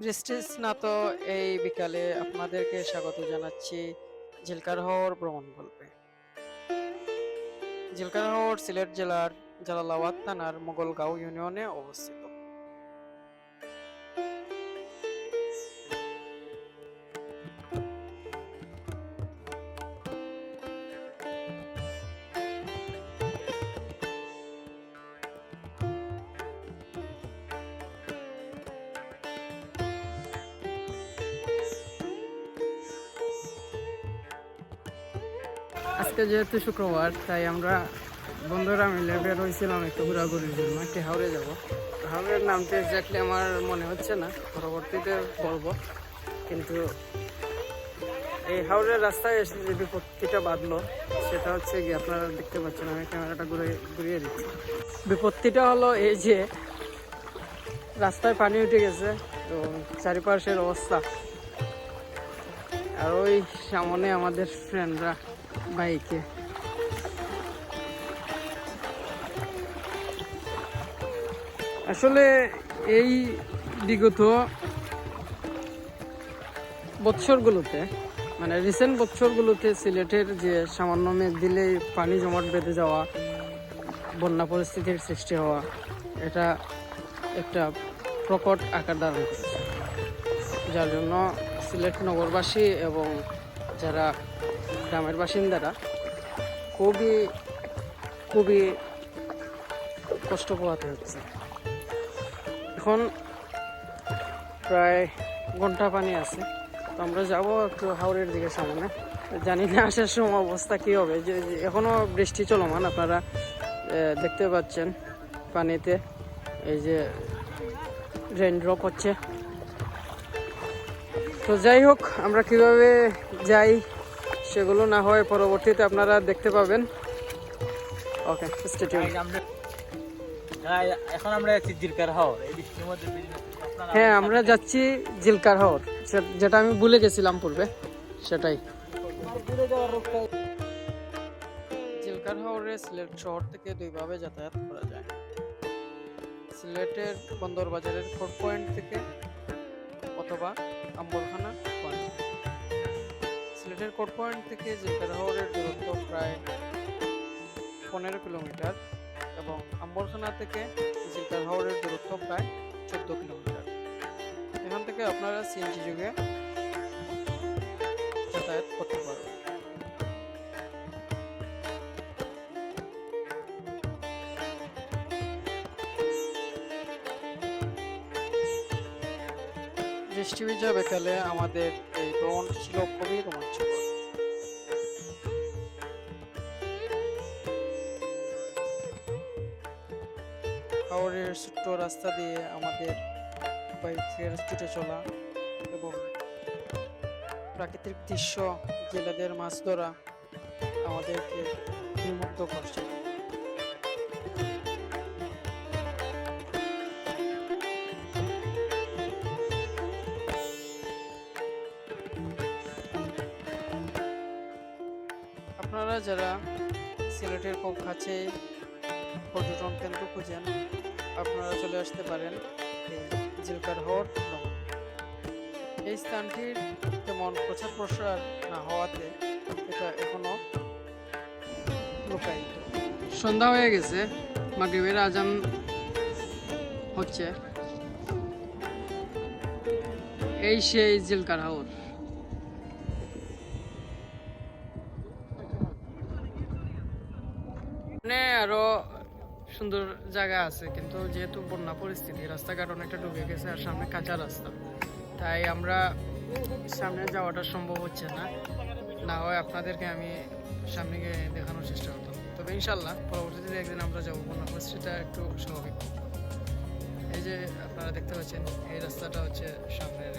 বৃষ্টি স্নাত এই বিকালে আপনাদেরকে স্বাগত জানাচ্ছি ঝিলকার হাওর ভ্রমণ গল্পে। ঝিলকার হাওর সিলেট জেলার জালালাবাদ থানার মোগলগাঁও ইউনিয়নে অবস্থিত। আজকে যেহেতু শুক্রবার, তাই আমরা বন্ধুরা মিলে বের হয়েছিলাম একটু ঘোরাঘুরির জন্য। একটি হাওড়ে যাব। হাওড়ের নামটা এক্স্যাক্টলি আমার মনে হচ্ছে না, পরবর্তীতে বলবো। কিন্তু এই হাওড়ের রাস্তায় এসে যে বিপত্তিটা বাঁধলো সেটা হচ্ছে কি, আপনারা দেখতে পাচ্ছেন, আমি ক্যামেরাটা ঘুরিয়ে দিচ্ছি। বিপত্তিটা হলো এই যে রাস্তায় পানি উঠে গেছে এবং চারিপাশের অবস্থা। আর ওই সামনে আমাদের ফ্রেন্ডরা বাইকে। আসলে এই বিগত বৎসরগুলোতে, মানে রিসেন্ট বৎসরগুলোতে সিলেটের যে সামান্য মেঘ দিলেই পানি জমাট বেঁধে যাওয়া, বন্যা পরিস্থিতির সৃষ্টি হওয়া, এটা একটা প্রকট আকার ধারণ করেছে। যার জন্য সিলেট নগরবাসী এবং যারা গ্রামের বাসিন্দারা খুবই খুবই কষ্ট পোহাতে হচ্ছে। এখন প্রায় ঘন্টা পানি আছে, তো আমরা যাব একটু হাওড়ের দিকে সামনে। জানি না আসার সময় অবস্থা কী হবে। যে এখনও বৃষ্টি চলমান, আপনারা দেখতে পাচ্ছেন পানিতে এই যে রেইন ড্রপ হচ্ছে। তো যাই হোক, আমরা কিভাবে যাই সেগুলো না হয় পরবর্তীতে আপনারা দেখতে পাবেন। ওকে, স্টে টিউন। এখন আমরা যাচ্ছি ঝিলকার হাওর। এই বৃষ্টির মধ্যে হ্যাঁ, আমরা যাচ্ছি ঝিলকার হাওর, যেটা আমি ভুলে গেছিলাম পূর্বে, সেটাই। ঝিলকার হাওরে সিলেট শহর থেকে দুইভাবে যাতায়াত করা যায়। সিলেটের বন্দর বাজারের ফোর্ট পয়েন্ট থেকে অথবা আম্বরখানা পয়েন্ট। সিলেটের কোর্ট পয়েন্ট থেকে ঝিলকার হাওরের দূরত্ব প্রায় 15 কিলোমিটার এবং আম্বরখানা থেকে ঝিলকার হাওরের দূরত্ব প্রায় 14 কিলোমিটার। এখান থেকে আপনারা সিএনজি যুগে যাতায়াত করতে পারবেন। বৃষ্টি ভিজা বিকালে আমাদের এই ভ্রমণটি ছিল খুবই রোমাঞ্চকর। হাওরের ছোট্ট রাস্তা দিয়ে আমাদের বাইকের ছুটে চলা এবং প্রাকৃতিক দৃশ্য, জেলেদের মাছ ধরা আমাদেরকে বিমুগ্ধ করছে। আপনারা যারা সিলেটের খুব কাছে পর্যটন কেন্দ্র খুঁজেন, আপনারা চলে আসতে পারেন ঝিলকার হাওর। এই স্থানটির তেমন প্রচার প্রসার না হওয়াতে এটা এখনো লুকায়িত। সন্ধ্যা হয়ে গেছে, মাগরিবের আজান হচ্ছে। এই সেই ঝিলকার হাওর। আরো সুন্দর জায়গা আছে, কিন্তু যেহেতু বন্যা পরিস্থিতি, রাস্তাঘাট অনেকটা ডুবে গেছে আর সামনে কাঁচা রাস্তা, তাই আমরা সামনে যাওয়াটা সম্ভব হচ্ছে না। না হয় আপনাদেরকে আমি সামনে গিয়ে দেখানোর চেষ্টা করতাম, তবে ইনশাল্লাহ পরবর্তীতে একদিন আমরা যাবো। বন্যা পরিস্থিতিটা একটু স্বাভাবিক। এই যে আপনারা দেখতে পাচ্ছেন, এই রাস্তাটা হচ্ছে সামনের।